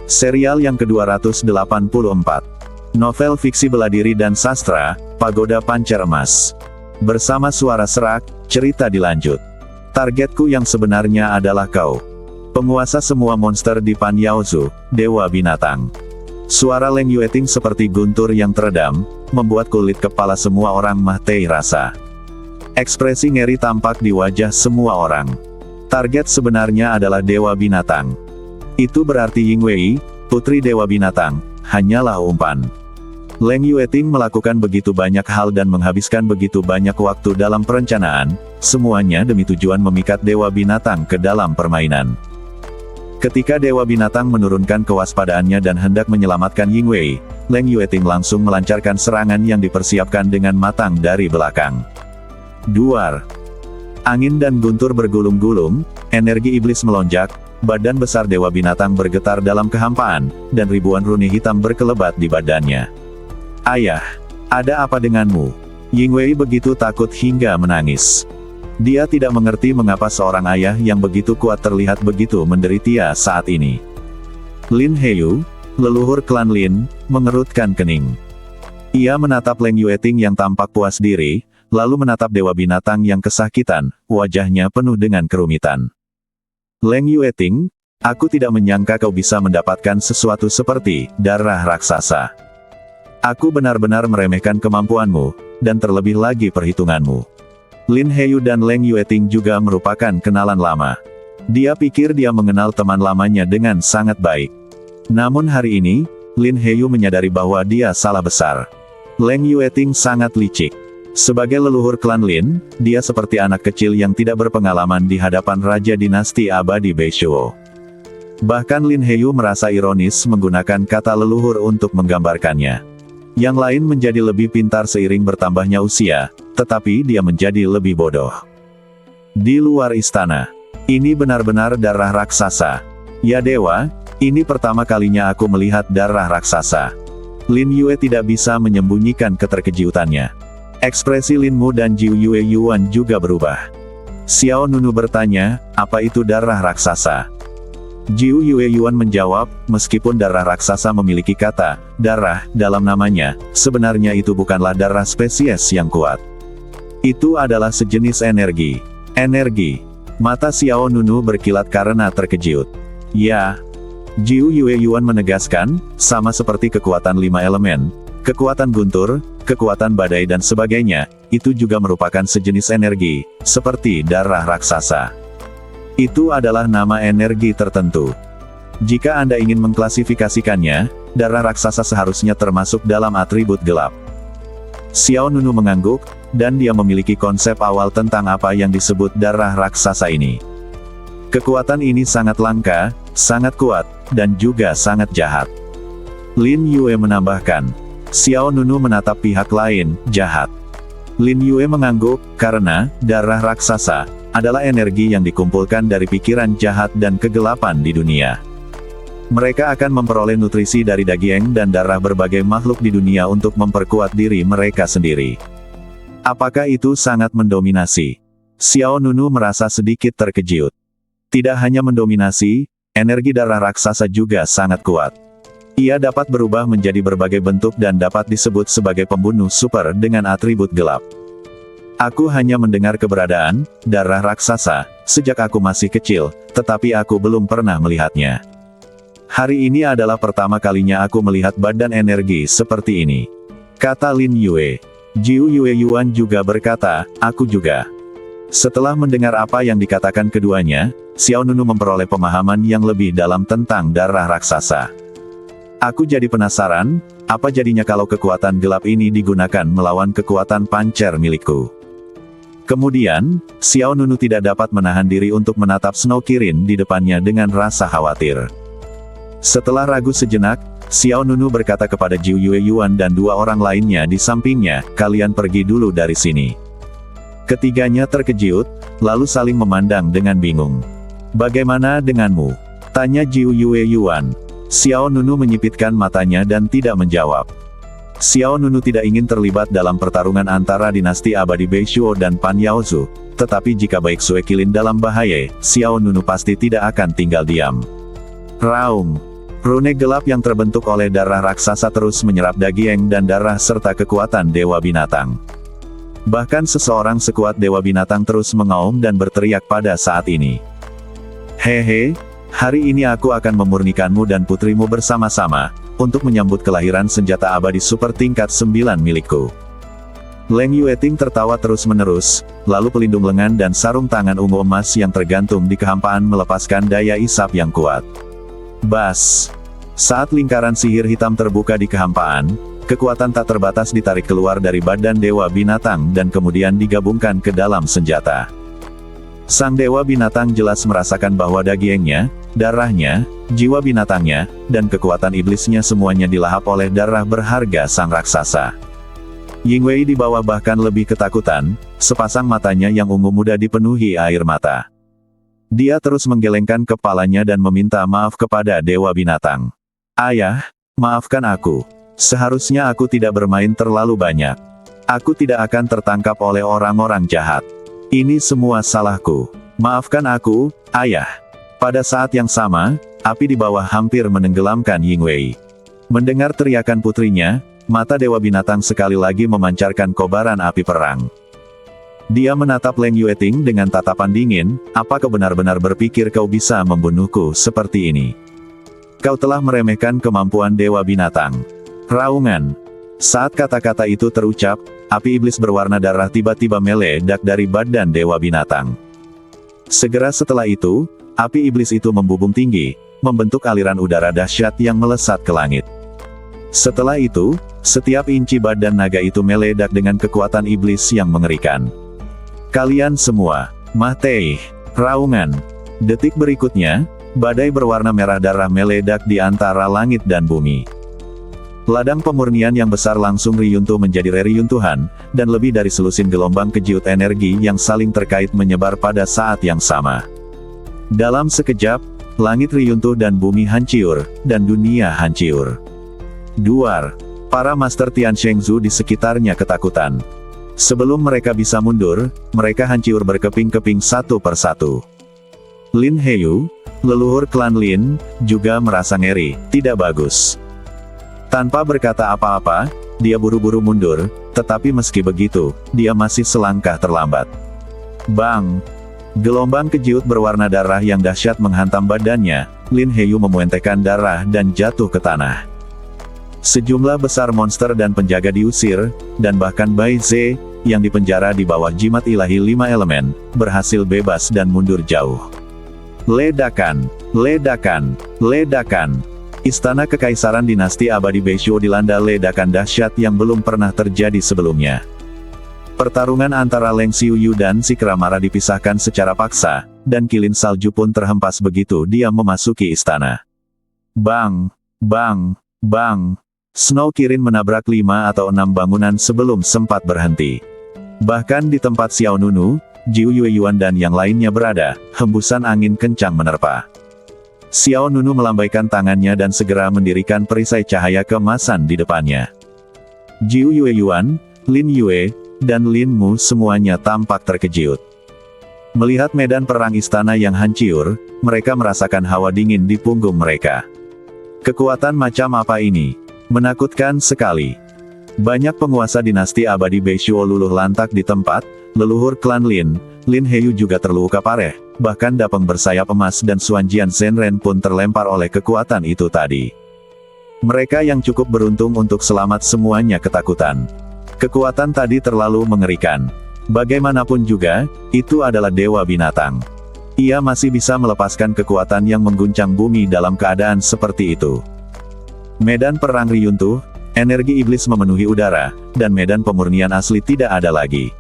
Serial yang ke-284. Novel fiksi bela diri dan sastra, Pagoda Pancer Emas. Bersama suara serak, cerita dilanjut. Targetku yang sebenarnya adalah kau. Penguasa semua monster di Panyaozu, Dewa Binatang. Suara Leng Yueting seperti guntur yang teredam, membuat kulit kepala semua orang mati rasa. Ekspresi ngeri tampak di wajah semua orang. Target sebenarnya adalah Dewa Binatang. Itu berarti Yingwei, putri Dewa Binatang, hanyalah umpan. Leng Yueting melakukan begitu banyak hal dan menghabiskan begitu banyak waktu dalam perencanaan, semuanya demi tujuan memikat Dewa Binatang ke dalam permainan. Ketika Dewa Binatang menurunkan kewaspadaannya dan hendak menyelamatkan Yingwei, Leng Yueting langsung melancarkan serangan yang dipersiapkan dengan matang dari belakang. Duar. Angin dan guntur bergulung-gulung, energi iblis melonjak, badan besar Dewa Binatang bergetar dalam kehampaan, dan ribuan rune hitam berkelebat di badannya. Ayah, ada apa denganmu? Yingwei begitu takut hingga menangis. Dia tidak mengerti mengapa seorang ayah yang begitu kuat terlihat begitu menderita saat ini. Lin Heyu, leluhur klan Lin, mengerutkan kening. Ia menatap Leng Yueting yang tampak puas diri, lalu menatap Dewa Binatang yang kesakitan, wajahnya penuh dengan kerumitan. Leng Yueting, aku tidak menyangka kau bisa mendapatkan sesuatu seperti darah raksasa. Aku benar-benar meremehkan kemampuanmu, dan terlebih lagi perhitunganmu. Lin Heyu dan Leng Yueting juga merupakan kenalan lama. Dia pikir dia mengenal teman lamanya dengan sangat baik. Namun hari ini, Lin Heyu menyadari bahwa dia salah besar. Leng Yueting sangat licik. Sebagai leluhur klan Lin, dia seperti anak kecil yang tidak berpengalaman di hadapan Raja Dinasti Abadi Beishuo. Bahkan Lin Heyu merasa ironis menggunakan kata leluhur untuk menggambarkannya. Yang lain menjadi lebih pintar seiring bertambahnya usia, tetapi dia menjadi lebih bodoh. Di luar istana, ini benar-benar darah raksasa. Ya dewa, ini pertama kalinya aku melihat darah raksasa. Lin Yue tidak bisa menyembunyikan keterkejutannya. Ekspresi Lin Mu dan Jiu Yue Yuan juga berubah. Xiao Nunu bertanya, apa itu darah raksasa? Jiu Yue Yuan menjawab, meskipun darah raksasa memiliki kata darah dalam namanya, sebenarnya itu bukanlah darah spesies yang kuat. Itu adalah sejenis energi. Energi. Mata Xiao Nunu berkilat karena terkejut. Ya. Jiu Yue Yuan menegaskan, sama seperti kekuatan 5 elemen, kekuatan guntur, kekuatan badai dan sebagainya, itu juga merupakan sejenis energi, seperti darah raksasa. Itu adalah nama energi tertentu. Jika Anda ingin mengklasifikasikannya, darah raksasa seharusnya termasuk dalam atribut gelap. Xiao Nunu mengangguk, dan dia memiliki konsep awal tentang apa yang disebut darah raksasa ini. Kekuatan ini sangat langka, sangat kuat, dan juga sangat jahat. Lin Yue menambahkan. Xiao Nunu menatap pihak lain, jahat. Lin Yue mengangguk, karena darah raksasa adalah energi yang dikumpulkan dari pikiran jahat dan kegelapan di dunia. Mereka akan memperoleh nutrisi dari daging dan darah berbagai makhluk di dunia untuk memperkuat diri mereka sendiri. Apakah itu sangat mendominasi? Xiao Nunu merasa sedikit terkejut. Tidak hanya mendominasi, energi darah raksasa juga sangat kuat. Ia dapat berubah menjadi berbagai bentuk dan dapat disebut sebagai pembunuh super dengan atribut gelap. Aku hanya mendengar keberadaan darah raksasa sejak aku masih kecil, tetapi aku belum pernah melihatnya. Hari ini adalah pertama kalinya aku melihat badan energi seperti ini, kata Lin Yue. Jiu Yue Yuan juga berkata, aku juga. Setelah mendengar apa yang dikatakan keduanya, Xiao Nunu memperoleh pemahaman yang lebih dalam tentang darah raksasa. Aku jadi penasaran, apa jadinya kalau kekuatan gelap ini digunakan melawan kekuatan pancer milikku. Kemudian, Xiao Nunu tidak dapat menahan diri untuk menatap Snow Kirin di depannya dengan rasa khawatir. Setelah ragu sejenak, Xiao Nunu berkata kepada Jiu Yue Yuan dan 2 orang lainnya di sampingnya, kalian pergi dulu dari sini. Ketiganya terkejut, lalu saling memandang dengan bingung. Bagaimana denganmu? Tanya Jiu Yue Yuan. Xiao Nunu menyipitkan matanya dan tidak menjawab. Xiao Nunu tidak ingin terlibat dalam pertarungan antara dinasti abadi Beishuo dan Panyaozu, tetapi jika baik Sue Qilin dalam bahaya, Xiao Nunu pasti tidak akan tinggal diam. Raung. Rune gelap yang terbentuk oleh darah raksasa terus menyerap daging dan darah serta kekuatan Dewa Binatang. Bahkan seseorang sekuat Dewa Binatang terus mengaum dan berteriak pada saat ini. Hehe, hari ini aku akan memurnikanmu dan putrimu bersama-sama, untuk menyambut kelahiran senjata abadi super tingkat 9 milikku. Leng Yueting tertawa terus-menerus, lalu pelindung lengan dan sarung tangan ungu emas yang tergantung di kehampaan melepaskan daya isap yang kuat. Bas! Saat lingkaran sihir hitam terbuka di kehampaan, kekuatan tak terbatas ditarik keluar dari badan Dewa Binatang dan kemudian digabungkan ke dalam senjata. Sang Dewa Binatang jelas merasakan bahwa dagingnya, darahnya, jiwa binatangnya, dan kekuatan iblisnya semuanya dilahap oleh darah berharga sang raksasa. Yingwei di bawah bahkan lebih ketakutan, sepasang matanya yang ungu muda dipenuhi air mata. Dia terus menggelengkan kepalanya dan meminta maaf kepada Dewa Binatang. Ayah, maafkan aku. Seharusnya aku tidak bermain terlalu banyak. Aku tidak akan tertangkap oleh orang-orang jahat. Ini semua salahku. Maafkan aku, ayah. Pada saat yang sama, api di bawah hampir menenggelamkan Yingwei. Mendengar teriakan putrinya, mata Dewa Binatang sekali lagi memancarkan kobaran api perang. Dia menatap Leng Yueting dengan tatapan dingin, apa kau benar-benar berpikir kau bisa membunuhku seperti ini? Kau telah meremehkan kemampuan Dewa Binatang. Raungan. Saat kata-kata itu terucap, api iblis berwarna darah tiba-tiba meledak dari badan Dewa Binatang. Segera setelah itu, api iblis itu membubung tinggi, membentuk aliran udara dahsyat yang melesat ke langit. Setelah itu, setiap inci badan naga itu meledak dengan kekuatan iblis yang mengerikan. Kalian semua, mati! Raungan. Detik berikutnya, badai berwarna merah darah meledak di antara langit dan bumi. Ladang pemurnian yang besar langsung reruntuh menjadi reruntuhan, dan lebih dari selusin gelombang kejiut energi yang saling terkait menyebar pada saat yang sama. Dalam sekejap, langit reruntuh dan bumi hancur, dan dunia hancur. Duar. Para Master Tian Shengzu di sekitarnya ketakutan. Sebelum mereka bisa mundur, mereka hancur berkeping-keping satu persatu. Lin Heyu, leluhur klan Lin, juga merasa ngeri, tidak bagus. Tanpa berkata apa-apa, dia buru-buru mundur, tetapi meski begitu, dia masih selangkah terlambat. Bang! Gelombang kejiut berwarna darah yang dahsyat menghantam badannya, Lin Heyu memuentekkan darah dan jatuh ke tanah. Sejumlah besar monster dan penjaga diusir, dan bahkan Bai Ze, yang dipenjara di bawah jimat ilahi 5 elemen, berhasil bebas dan mundur jauh. Ledakan! Ledakan! Ledakan! Istana Kekaisaran Dinasti Abadi Beishuo dilanda ledakan dahsyat yang belum pernah terjadi sebelumnya. Pertarungan antara Leng Xiuyu dan si kera marah dipisahkan secara paksa, dan kilin salju pun terhempas begitu dia memasuki istana. Bang! Bang! Bang! Snow Kirin menabrak 5 atau 6 bangunan sebelum sempat berhenti. Bahkan di tempat Xiao Nunu, Jiu Yueyuan dan yang lainnya berada, hembusan angin kencang menerpa. Xiao Nunu melambaikan tangannya dan segera mendirikan perisai cahaya keemasan di depannya. Jiu Yueyuan, Lin Yue, dan Lin Mu semuanya tampak terkejut. Melihat medan perang istana yang hancur, mereka merasakan hawa dingin di punggung mereka. Kekuatan macam apa ini? Menakutkan sekali. Banyak penguasa dinasti abadi Beishuo luluh lantak di tempat, leluhur klan Lin, Lin Heyu juga terluka parah, bahkan Dapeng bersayap emas dan Xuanjian Zhenren pun terlempar oleh kekuatan itu tadi. Mereka yang cukup beruntung untuk selamat semuanya ketakutan. Kekuatan tadi terlalu mengerikan. Bagaimanapun juga, itu adalah Dewa Binatang. Ia masih bisa melepaskan kekuatan yang mengguncang bumi dalam keadaan seperti itu. Medan perang riyuntuh, energi iblis memenuhi udara, dan medan pemurnian asli tidak ada lagi.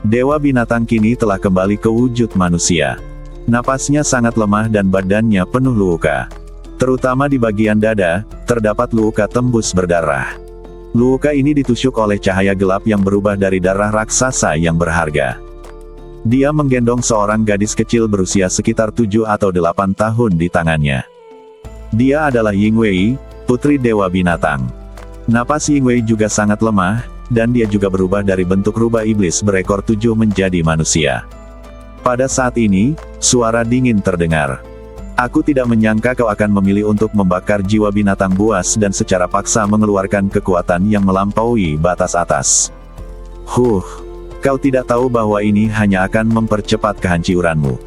Dewa Binatang kini telah kembali ke wujud manusia. Napasnya sangat lemah dan badannya penuh luka. Terutama di bagian dada, terdapat luka tembus berdarah. Luka ini ditusuk oleh cahaya gelap yang berubah dari darah raksasa yang berharga. Dia menggendong seorang gadis kecil berusia sekitar 7 atau 8 tahun di tangannya. Dia adalah Yingwei, putri Dewa Binatang. Napas Yingwei juga sangat lemah, dan dia juga berubah dari bentuk rubah iblis berekor 7 menjadi manusia. Pada saat ini, suara dingin terdengar. Aku tidak menyangka kau akan memilih untuk membakar jiwa binatang buas dan secara paksa mengeluarkan kekuatan yang melampaui batas atas. Kau tidak tahu bahwa ini hanya akan mempercepat kehancuranmu.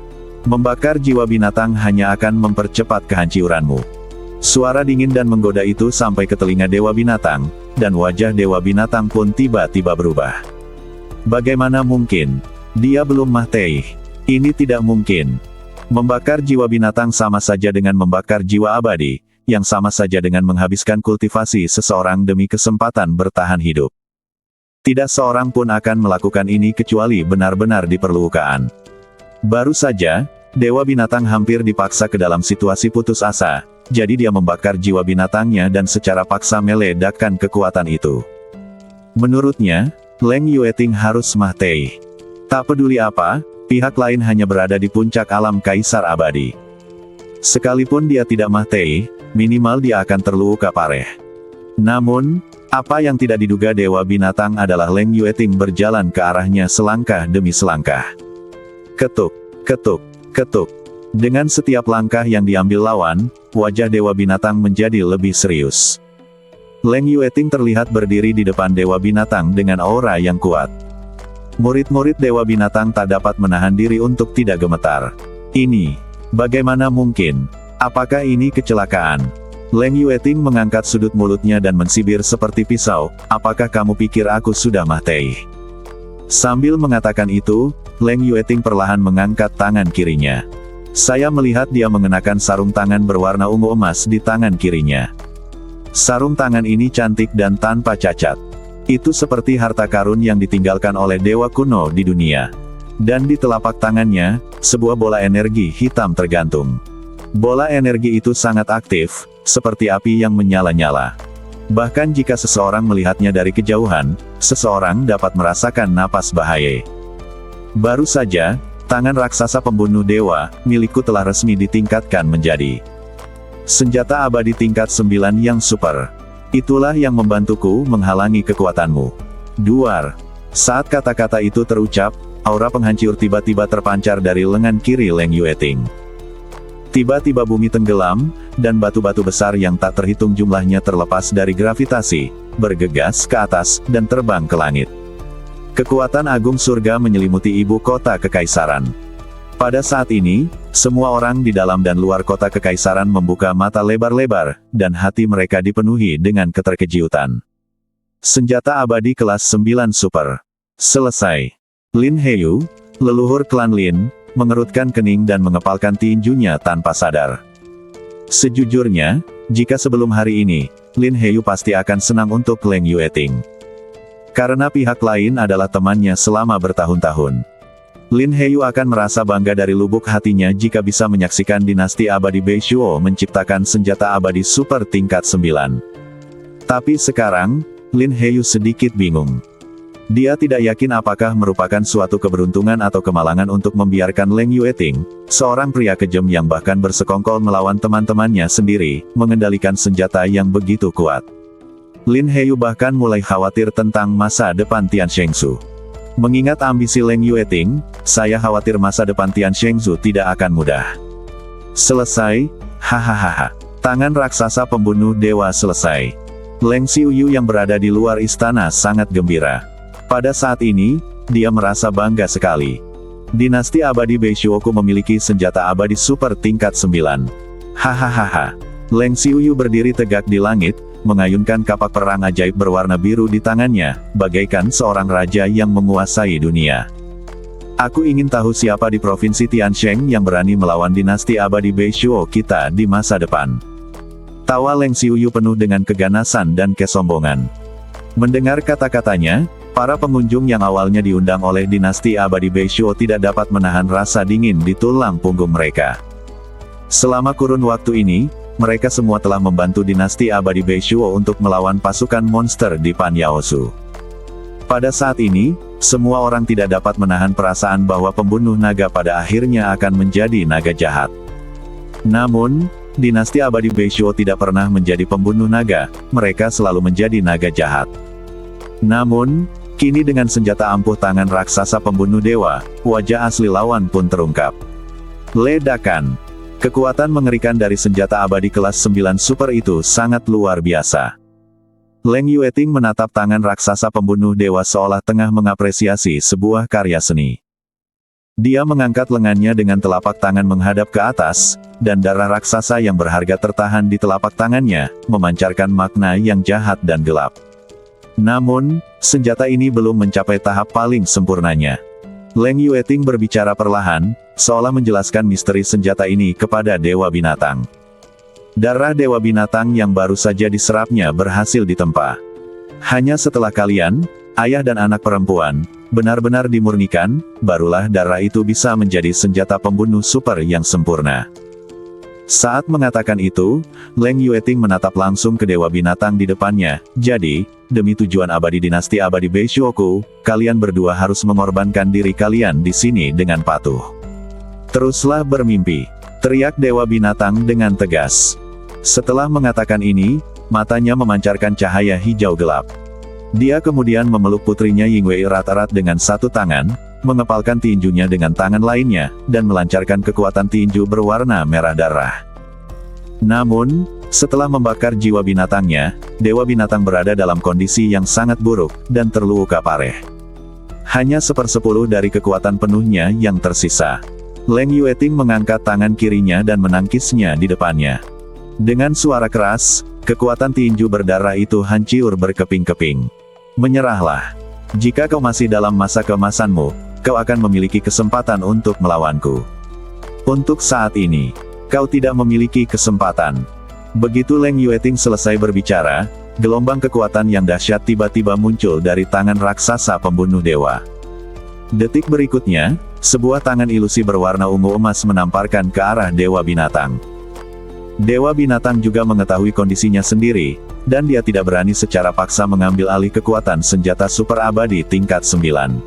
Membakar jiwa binatang hanya akan mempercepat kehancuranmu. Suara dingin dan menggoda itu sampai ke telinga Dewa Binatang, dan wajah Dewa Binatang pun tiba-tiba berubah. Bagaimana mungkin? Dia belum mati. Ini tidak mungkin. Membakar jiwa binatang sama saja dengan membakar jiwa abadi, yang sama saja dengan menghabiskan kultivasi seseorang demi kesempatan bertahan hidup. Tidak seorang pun akan melakukan ini kecuali benar-benar diperlukan. Baru saja, Dewa Binatang hampir dipaksa ke dalam situasi putus asa, jadi dia membakar jiwa binatangnya dan secara paksa meledakkan kekuatan itu. Menurutnya, Leng Yueting harus mati. Tak peduli apa, pihak lain hanya berada di puncak alam kaisar abadi. Sekalipun dia tidak mati, minimal dia akan terluka parah. Namun, apa yang tidak diduga Dewa Binatang adalah Leng Yueting berjalan ke arahnya selangkah demi selangkah. Ketuk, ketuk, ketuk. Dengan setiap langkah yang diambil lawan, wajah Dewa Binatang menjadi lebih serius. Leng Yueting terlihat berdiri di depan Dewa Binatang dengan aura yang kuat. Murid-murid Dewa Binatang tak dapat menahan diri untuk tidak gemetar. Ini, bagaimana mungkin? Apakah ini kecelakaan? Leng Yueting mengangkat sudut mulutnya dan mensibir seperti pisau, apakah kamu pikir aku sudah mati? Sambil mengatakan itu, Leng Yueting perlahan mengangkat tangan kirinya. Saya melihat dia mengenakan sarung tangan berwarna ungu emas di tangan kirinya. Sarung tangan ini cantik dan tanpa cacat. Itu seperti harta karun yang ditinggalkan oleh dewa kuno di dunia. Dan di telapak tangannya, sebuah bola energi hitam tergantung. Bola energi itu sangat aktif, seperti api yang menyala-nyala. Bahkan jika seseorang melihatnya dari kejauhan, seseorang dapat merasakan napas bahaya. Baru saja, tangan raksasa pembunuh dewa, milikku telah resmi ditingkatkan menjadi senjata abadi tingkat 9 yang super. Itulah yang membantuku menghalangi kekuatanmu. Duar. Saat kata-kata itu terucap, aura penghancur tiba-tiba terpancar dari lengan kiri Leng Yueting. Tiba-tiba bumi tenggelam, dan batu-batu besar yang tak terhitung jumlahnya terlepas dari gravitasi, bergegas ke atas, dan terbang ke langit. Kekuatan agung surga menyelimuti ibu kota kekaisaran. Pada saat ini, semua orang di dalam dan luar kota kekaisaran membuka mata lebar-lebar, dan hati mereka dipenuhi dengan keterkejutan. Senjata abadi kelas 9 super. Selesai. Lin Heyu, leluhur klan Lin, mengerutkan kening dan mengepalkan tinjunya tanpa sadar. Sejujurnya, jika sebelum hari ini, Lin Heyu pasti akan senang untuk Leng Yueting. Karena pihak lain adalah temannya selama bertahun-tahun. Lin Heyu akan merasa bangga dari lubuk hatinya jika bisa menyaksikan dinasti abadi Beishuo menciptakan senjata abadi super tingkat 9. Tapi sekarang, Lin Heyu sedikit bingung. Dia tidak yakin apakah merupakan suatu keberuntungan atau kemalangan untuk membiarkan Leng Yueting, seorang pria kejam yang bahkan bersekongkol melawan teman-temannya sendiri, mengendalikan senjata yang begitu kuat. Lin Heyu bahkan mulai khawatir tentang masa depan Tian Shengzu. Mengingat ambisi Leng Yueting, saya khawatir masa depan Tian Shengzu tidak akan mudah. Selesai, hahaha. Tangan raksasa pembunuh dewa selesai. Leng Xiuyu yang berada di luar istana sangat gembira. Pada saat ini, dia merasa bangga sekali. Dinasti abadi Beishuoku memiliki senjata abadi super tingkat 9. Hahaha. Leng Xiuyu berdiri tegak di langit, mengayunkan kapak perang ajaib berwarna biru di tangannya, bagaikan seorang raja yang menguasai dunia. Aku ingin tahu siapa di provinsi Tiansheng yang berani melawan dinasti abadi Beishuo kita di masa depan. Tawa Leng Xiuyu penuh dengan keganasan dan kesombongan. Mendengar kata-katanya, para pengunjung yang awalnya diundang oleh dinasti abadi Beishuo tidak dapat menahan rasa dingin di tulang punggung mereka. Selama kurun waktu ini, mereka semua telah membantu dinasti abadi Beishuo untuk melawan pasukan monster di Panyaosu. Pada saat ini, semua orang tidak dapat menahan perasaan bahwa pembunuh naga pada akhirnya akan menjadi naga jahat. Namun, dinasti abadi Beishuo tidak pernah menjadi pembunuh naga, mereka selalu menjadi naga jahat. Namun, kini dengan senjata ampuh tangan raksasa pembunuh dewa, wajah asli lawan pun terungkap. Ledakan. Kekuatan mengerikan dari senjata abadi kelas 9 super itu sangat luar biasa. Leng Yueting menatap tangan raksasa pembunuh dewa seolah tengah mengapresiasi sebuah karya seni. Dia mengangkat lengannya dengan telapak tangan menghadap ke atas, dan darah raksasa yang berharga tertahan di telapak tangannya, memancarkan makna yang jahat dan gelap. Namun, senjata ini belum mencapai tahap paling sempurnanya. Leng Yueting berbicara perlahan, seolah menjelaskan misteri senjata ini kepada Dewa Binatang. Darah Dewa Binatang yang baru saja diserapnya berhasil ditempa. Hanya setelah kalian, ayah dan anak perempuan, benar-benar dimurnikan, barulah darah itu bisa menjadi senjata pembunuh super yang sempurna. Saat mengatakan itu, Leng Yueting menatap langsung ke Dewa Binatang di depannya. Jadi, demi tujuan abadi dinasti abadi Beishuoku, kalian berdua harus mengorbankan diri kalian di sini dengan patuh. Teruslah bermimpi, teriak Dewa Binatang dengan tegas. Setelah mengatakan ini, matanya memancarkan cahaya hijau gelap. Dia kemudian memeluk putrinya Yingwei erat-erat dengan satu tangan, mengepalkan tinjunya dengan tangan lainnya, dan melancarkan kekuatan tinju berwarna merah darah. Namun, setelah membakar jiwa binatangnya, Dewa Binatang berada dalam kondisi yang sangat buruk, dan terluka parah. Hanya 1/10 dari kekuatan penuhnya yang tersisa. Leng Yueting mengangkat tangan kirinya dan menangkisnya di depannya. Dengan suara keras, kekuatan tinju berdarah itu hancur berkeping-keping. Menyerahlah. Jika kau masih dalam masa keemasanmu, kau akan memiliki kesempatan untuk melawanku. Untuk saat ini, kau tidak memiliki kesempatan. Begitu Leng Yueting selesai berbicara, gelombang kekuatan yang dahsyat tiba-tiba muncul dari tangan raksasa pembunuh dewa. Detik berikutnya, sebuah tangan ilusi berwarna ungu emas menamparkan ke arah Dewa Binatang. Dewa Binatang juga mengetahui kondisinya sendiri, dan dia tidak berani secara paksa mengambil alih kekuatan senjata super abadi tingkat 9.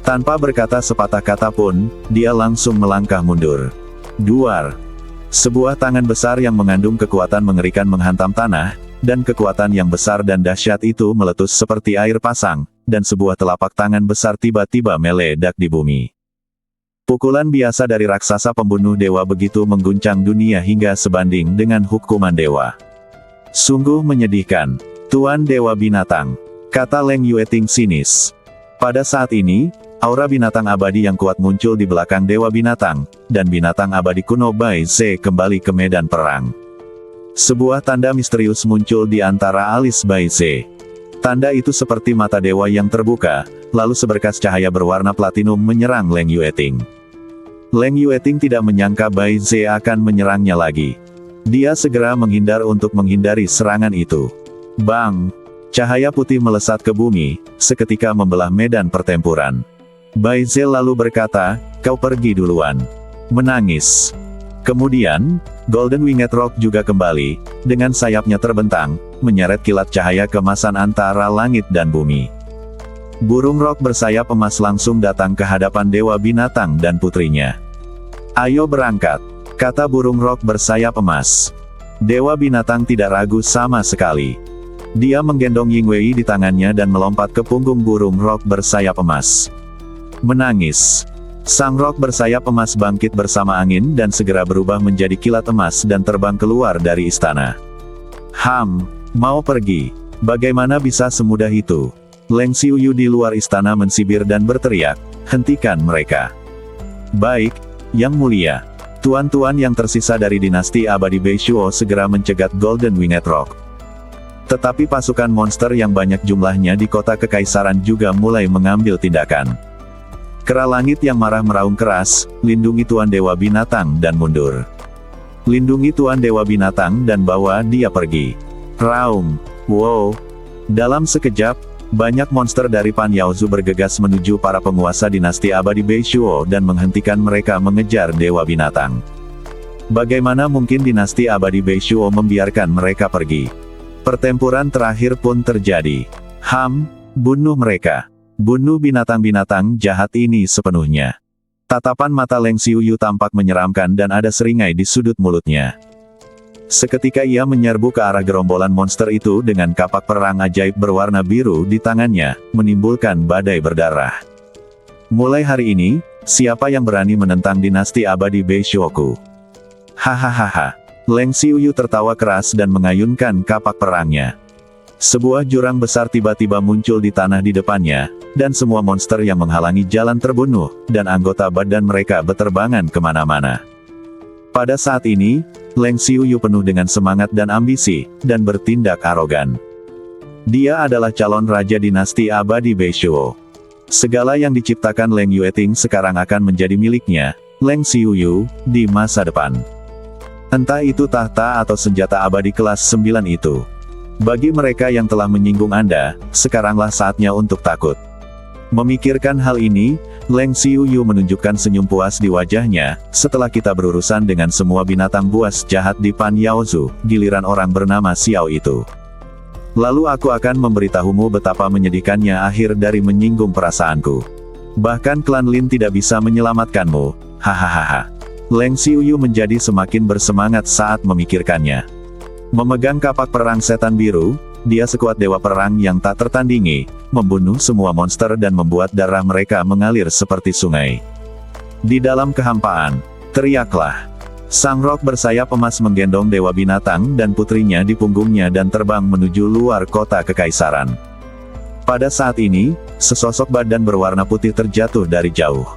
Tanpa berkata sepatah kata pun, dia langsung melangkah mundur. Duar. Sebuah tangan besar yang mengandung kekuatan mengerikan menghantam tanah, dan kekuatan yang besar dan dahsyat itu meletus seperti air pasang, dan sebuah telapak tangan besar tiba-tiba meledak di bumi. Pukulan biasa dari raksasa pembunuh dewa begitu mengguncang dunia hingga sebanding dengan hukuman dewa. Sungguh menyedihkan, Tuan Dewa Binatang, kata Leng Yueting sinis. Pada saat ini, aura binatang abadi yang kuat muncul di belakang Dewa Binatang, dan binatang abadi kuno Bai Ze kembali ke medan perang. Sebuah tanda misterius muncul di antara alis Bai Ze. Tanda itu seperti mata dewa yang terbuka, lalu seberkas cahaya berwarna platinum menyerang Leng Yueting. Leng Yueting tidak menyangka Bai Ze akan menyerangnya lagi. Dia segera menghindar untuk menghindari serangan itu. Bang! Cahaya putih melesat ke bumi, seketika membelah medan pertempuran. Bai Ze lalu berkata, kau pergi duluan. Menangis. Kemudian, Golden Winged Rock juga kembali, dengan sayapnya terbentang, menyeret kilat cahaya kemasan antara langit dan bumi. Burung rok bersayap emas langsung datang ke hadapan Dewa Binatang dan putrinya. Ayo berangkat, kata burung rok bersayap emas. Dewa Binatang tidak ragu sama sekali. Dia menggendong Yingwei di tangannya dan melompat ke punggung burung rok bersayap emas. Menangis. Sang rok bersayap emas bangkit bersama angin dan segera berubah menjadi kilat emas dan terbang keluar dari istana. Mau pergi? Bagaimana bisa semudah itu? Leng Xiuyu di luar istana mensibir dan berteriak, hentikan mereka. Baik, Yang Mulia. Tuan-tuan yang tersisa dari dinasti abadi Beishuo segera mencegat Golden Winged Rock. Tetapi pasukan monster yang banyak jumlahnya di kota kekaisaran juga mulai mengambil tindakan. Kera langit yang marah meraung keras, lindungi Tuan Dewa Binatang dan mundur. Lindungi Tuan Dewa Binatang dan bawa dia pergi. Raung. Wow. Dalam sekejap, banyak monster dari Pan Yaozu bergegas menuju para penguasa dinasti abadi Beishuo dan menghentikan mereka mengejar Dewa Binatang. Bagaimana mungkin dinasti abadi Beishuo membiarkan mereka pergi? Pertempuran terakhir pun terjadi. Bunuh mereka. Bunuh binatang-binatang jahat ini sepenuhnya. Tatapan mata Leng Xiuyu tampak menyeramkan dan ada seringai di sudut mulutnya. Seketika ia menyerbu ke arah gerombolan monster itu dengan kapak perang ajaib berwarna biru di tangannya, menimbulkan badai berdarah. Mulai hari ini, siapa yang berani menentang dinasti abadi Beishuoku? Hahaha. Leng Xiuyu tertawa keras dan mengayunkan kapak perangnya. Sebuah jurang besar tiba-tiba muncul di tanah di depannya, dan semua monster yang menghalangi jalan terbunuh, dan anggota badan mereka beterbangan kemana-mana. Pada saat ini, Leng Xiuyu penuh dengan semangat dan ambisi, dan bertindak arogan. Dia adalah calon raja dinasti abadi Beishuo. Segala yang diciptakan Leng Yueting sekarang akan menjadi miliknya, Leng Xiuyu, di masa depan. Entah itu tahta atau senjata abadi kelas 9 itu. Bagi mereka yang telah menyinggung Anda, sekaranglah saatnya untuk takut. Memikirkan hal ini, Leng Xiuyu menunjukkan senyum puas di wajahnya, setelah kita berurusan dengan semua binatang buas jahat di Pan Yaozu, giliran orang bernama Xiao itu. Lalu aku akan memberitahumu betapa menyedihkannya akhir dari menyinggung perasaanku. Bahkan klan Lin tidak bisa menyelamatkanmu, hahaha. Leng Xiuyu menjadi semakin bersemangat saat memikirkannya. Memegang kapak perang setan biru, dia sekuat dewa perang yang tak tertandingi, membunuh semua monster dan membuat darah mereka mengalir seperti sungai. Di dalam kehampaan, teriaklah. Sang Rock bersayap emas menggendong dewa binatang dan putrinya di punggungnya dan terbang menuju luar kota kekaisaran. Pada saat ini, sesosok badan berwarna putih terjatuh dari jauh.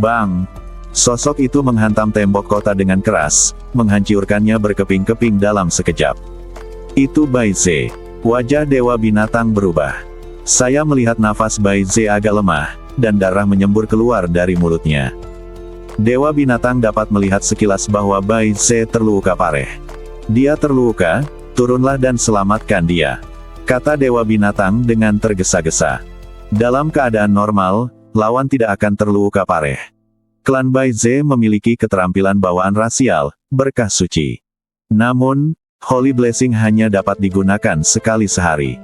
Bang! Sosok itu menghantam tembok kota dengan keras, menghancurkannya berkeping-keping dalam sekejap. Itu Bai Ze. Wajah dewa binatang berubah. Saya melihat nafas Bai Ze agak lemah, dan darah menyembur keluar dari mulutnya. Dewa binatang dapat melihat sekilas bahwa Bai Ze terluka parah. Dia terluka, turunlah dan selamatkan dia, kata dewa binatang dengan tergesa-gesa. Dalam keadaan normal, lawan tidak akan terluka parah. Klan Bai Ze memiliki keterampilan bawaan rasial, berkah suci. Namun, Holy Blessing hanya dapat digunakan sekali sehari.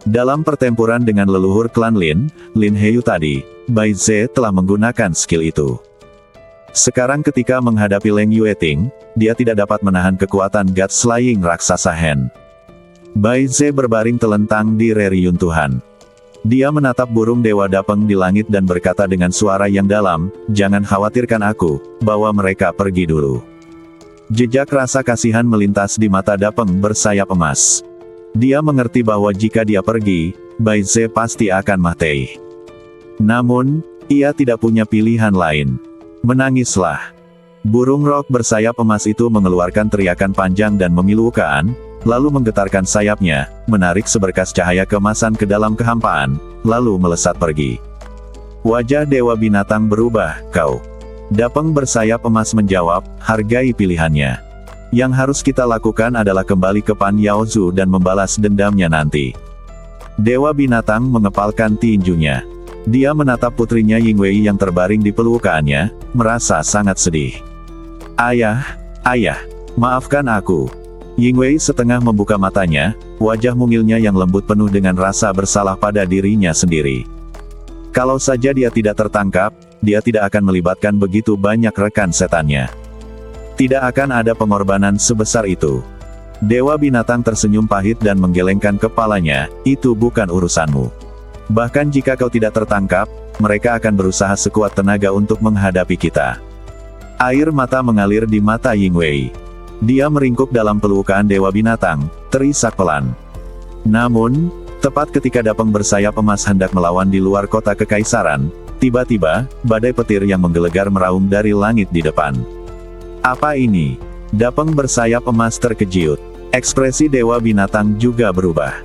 Dalam pertempuran dengan leluhur klan Lin Heyu tadi, Bai Ze telah menggunakan skill itu. Sekarang ketika menghadapi Leng Yueting, dia tidak dapat menahan kekuatan God Slaying raksasa Hen. Bai Ze berbaring telentang di reruntuhan. Dia menatap burung dewa Dapeng di langit dan berkata dengan suara yang dalam, "Jangan khawatirkan aku, bawa mereka pergi dulu." Jejak rasa kasihan melintas di mata Dapeng bersayap emas. Dia mengerti bahwa jika dia pergi, Bai Ze pasti akan mati. Namun, ia tidak punya pilihan lain. Menangislah. Burung Rock bersayap emas itu mengeluarkan teriakan panjang dan memilukan, lalu menggetarkan sayapnya, menarik seberkas cahaya keemasan ke dalam kehampaan, lalu melesat pergi. Wajah dewa binatang berubah, "Kau." Dapeng bersayap emas menjawab, "Hargai pilihannya. Yang harus kita lakukan adalah kembali ke Pan Yaozu dan membalas dendamnya nanti." Dewa binatang mengepalkan tinjunya. Dia menatap putrinya Yingwei yang terbaring di pelukannya, merasa sangat sedih. Ayah, maafkan aku." Yingwei setengah membuka matanya, wajah mungilnya yang lembut penuh dengan rasa bersalah pada dirinya sendiri. Kalau saja dia tidak tertangkap, dia tidak akan melibatkan begitu banyak rekan setannya. Tidak akan ada pengorbanan sebesar itu. Dewa binatang tersenyum pahit dan menggelengkan kepalanya, "Itu bukan urusanmu. Bahkan jika kau tidak tertangkap, mereka akan berusaha sekuat tenaga untuk menghadapi kita." Air mata mengalir di mata Yingwei. Dia meringkuk dalam pelukan dewa binatang, terisak pelan. Namun, tepat ketika Dapeng bersayap emas hendak melawan di luar kota kekaisaran, tiba-tiba, badai petir yang menggelegar meraung dari langit di depan. "Apa ini?" Dapeng bersayap emas terkejut. Ekspresi dewa binatang juga berubah.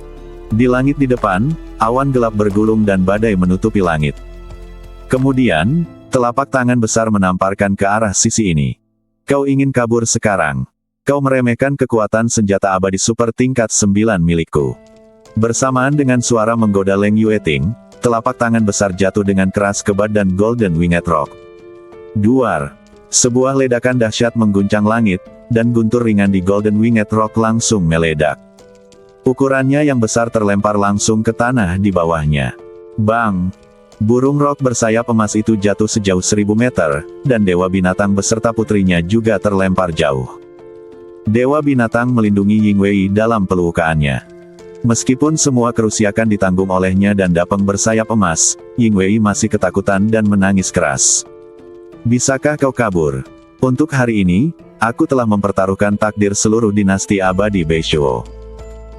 Di langit di depan, awan gelap bergulung dan badai menutupi langit. Kemudian, telapak tangan besar menamparkan ke arah sisi ini. "Kau ingin kabur sekarang? Kau meremehkan kekuatan senjata abadi super tingkat 9 milikku." Bersamaan dengan suara menggoda Leng Yueting, telapak tangan besar jatuh dengan keras ke badan Golden Winged Rock. Duar. Sebuah ledakan dahsyat mengguncang langit, dan guntur ringan di Golden Winged Rock langsung meledak. Ukurannya yang besar terlempar langsung ke tanah di bawahnya. Bang! Burung Rock bersayap emas itu jatuh sejauh 1000 meter, dan dewa binatang beserta putrinya juga terlempar jauh. Dewa binatang melindungi Yingwei dalam pelukannya. Meskipun semua kerusakan ditanggung olehnya dan Dapeng bersayap emas, Yingwei masih ketakutan dan menangis keras. "Bisakah kau kabur? Untuk hari ini, Aku telah mempertaruhkan takdir seluruh dinasti abadi Beishuo.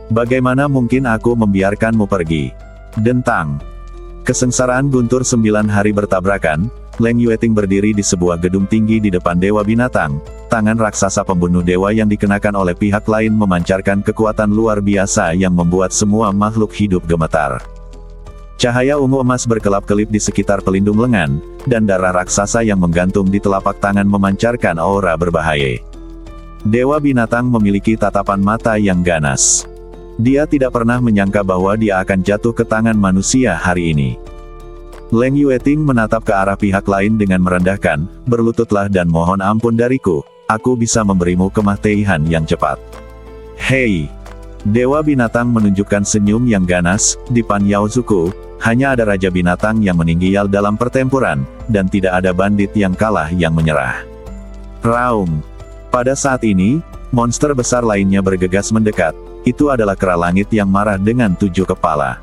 Bagaimana mungkin aku membiarkanmu pergi? Dentang. Kesengsaraan guntur 9 hari bertabrakan, Leng Yueting berdiri di sebuah gedung tinggi di depan Dewa Binatang. Tangan raksasa pembunuh dewa yang dikenakan oleh pihak lain memancarkan kekuatan luar biasa yang membuat semua makhluk hidup gemetar. Cahaya ungu emas berkelap-kelip di sekitar pelindung lengan, dan darah raksasa yang menggantung di telapak tangan memancarkan aura berbahaya. Dewa Binatang memiliki tatapan mata yang ganas. Dia tidak pernah menyangka bahwa dia akan jatuh ke tangan manusia hari ini. Leng Yueting menatap ke arah pihak lain dengan merendahkan, "Berlututlah dan mohon ampun dariku, aku bisa memberimu kematian yang cepat." Hei! Dewa Binatang menunjukkan senyum yang ganas. Di Pan Yaozuku, hanya ada Raja Binatang yang meninggal dalam pertempuran, dan tidak ada bandit yang kalah yang menyerah. Raung! Pada saat ini, monster besar lainnya bergegas mendekat. Itu adalah kera langit yang marah dengan 7 kepala.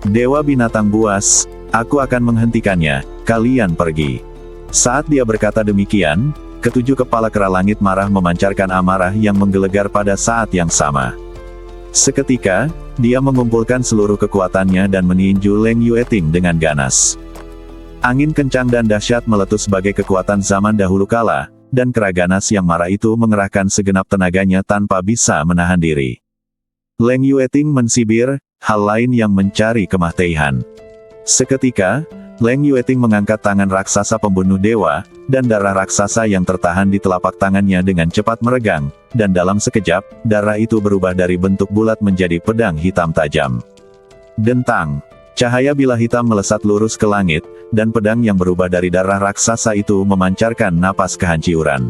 Dewa Binatang buas, "Aku akan menghentikannya, kalian pergi." Saat dia berkata demikian, ketujuh kepala kera langit marah memancarkan amarah yang menggelegar pada saat yang sama. Seketika, dia mengumpulkan seluruh kekuatannya dan meninju Leng Yueting dengan ganas. Angin kencang dan dahsyat meletus sebagai kekuatan zaman dahulu kala, dan kera ganas yang marah itu mengerahkan segenap tenaganya tanpa bisa menahan diri. Leng Yueting mensibir, hal lain yang mencari kematian. Seketika, Leng Yueting mengangkat tangan raksasa pembunuh dewa, dan darah raksasa yang tertahan di telapak tangannya dengan cepat meregang, dan dalam sekejap, darah itu berubah dari bentuk bulat menjadi pedang hitam tajam. Dentang. Cahaya bilah hitam melesat lurus ke langit, dan pedang yang berubah dari darah raksasa itu memancarkan napas kehancuran.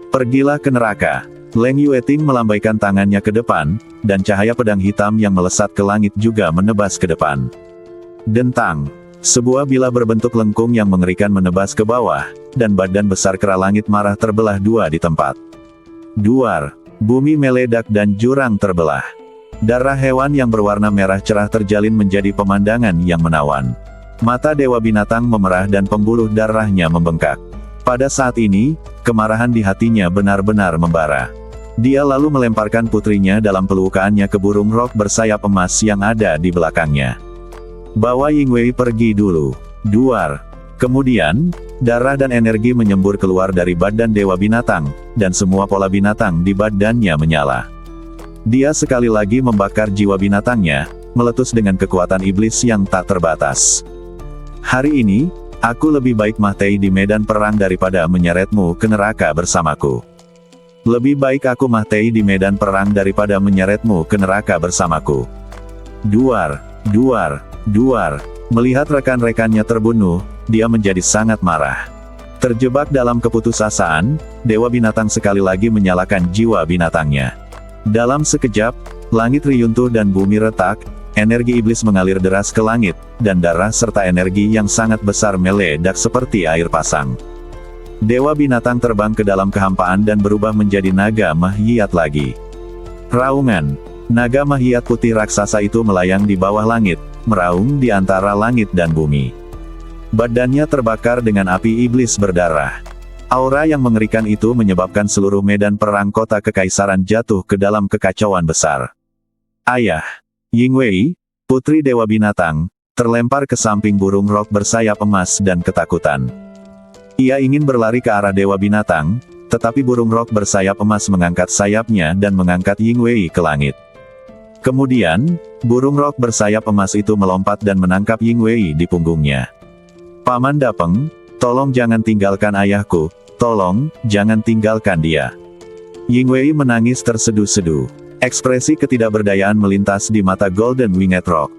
"Pergilah ke neraka." Leng Yueting melambaikan tangannya ke depan, dan cahaya pedang hitam yang melesat ke langit juga menebas ke depan. Dentang. Sebuah bilah berbentuk lengkung yang mengerikan menebas ke bawah, dan badan besar kera langit marah terbelah dua di tempat. Duar. Bumi meledak dan jurang terbelah. Darah hewan yang berwarna merah cerah terjalin menjadi pemandangan yang menawan. Mata Dewa Binatang memerah dan pembuluh darahnya membengkak. Pada saat ini, kemarahan di hatinya benar-benar membara. Dia lalu melemparkan putrinya dalam pelukannya ke burung rok bersayap emas yang ada di belakangnya. "Bawa Yingwei pergi dulu." Duar. Kemudian, darah dan energi menyembur keluar dari badan Dewa Binatang, dan semua pola binatang di badannya menyala. Dia sekali lagi membakar jiwa binatangnya, meletus dengan kekuatan iblis yang tak terbatas. "Hari ini, aku lebih baik mati di medan perang daripada menyeretmu ke neraka bersamaku. Lebih baik aku mati di medan perang daripada menyeretmu ke neraka bersamaku." Duar, duar, duar. Melihat rekan-rekannya terbunuh, dia menjadi sangat marah. Terjebak dalam keputusasaan, Dewa Binatang sekali lagi menyalakan jiwa binatangnya. Dalam sekejap, langit riyuntuh dan bumi retak, energi iblis mengalir deras ke langit, dan darah serta energi yang sangat besar meledak seperti air pasang. Dewa Binatang terbang ke dalam kehampaan dan berubah menjadi naga mahiat lagi. Raungan. Naga mahiat putih raksasa itu melayang di bawah langit, meraung di antara langit dan bumi. Badannya terbakar dengan api iblis berdarah. Aura yang mengerikan itu menyebabkan seluruh medan perang kota kekaisaran jatuh ke dalam kekacauan besar. Ayah. Yingwei, putri Dewa Binatang, terlempar ke samping burung rok bersayap emas dan ketakutan. Ia ingin berlari ke arah Dewa Binatang, tetapi burung rok bersayap emas mengangkat sayapnya dan mengangkat Yingwei ke langit. Kemudian, burung rok bersayap emas itu melompat dan menangkap Yingwei di punggungnya. "Paman Dapeng, tolong jangan tinggalkan ayahku, tolong, jangan tinggalkan dia." Yingwei menangis terseduh-seduh. Ekspresi ketidakberdayaan melintas di mata Golden Winged Rock.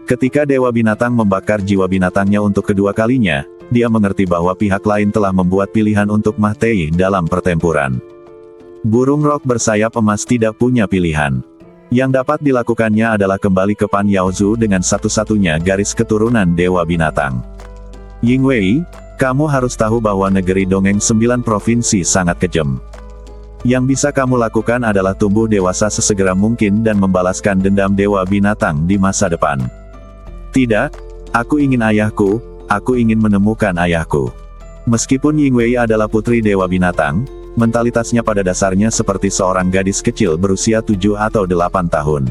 Ketika Dewa Binatang membakar jiwa binatangnya untuk kedua kalinya, dia mengerti bahwa pihak lain telah membuat pilihan untuk mati dalam pertempuran. Burung rok bersayap emas tidak punya pilihan. Yang dapat dilakukannya adalah kembali ke Pan Yaozu dengan satu-satunya garis keturunan Dewa Binatang. "Yingwei, kamu harus tahu bahwa negeri dongeng 9 provinsi sangat kejam. Yang bisa kamu lakukan adalah tumbuh dewasa sesegera mungkin dan membalaskan dendam Dewa Binatang di masa depan." "Tidak, aku ingin ayahku, aku ingin menemukan ayahku." Meskipun Yingwei adalah putri Dewa Binatang, Mentalitasnya pada dasarnya seperti seorang gadis kecil berusia 7 atau 8 tahun.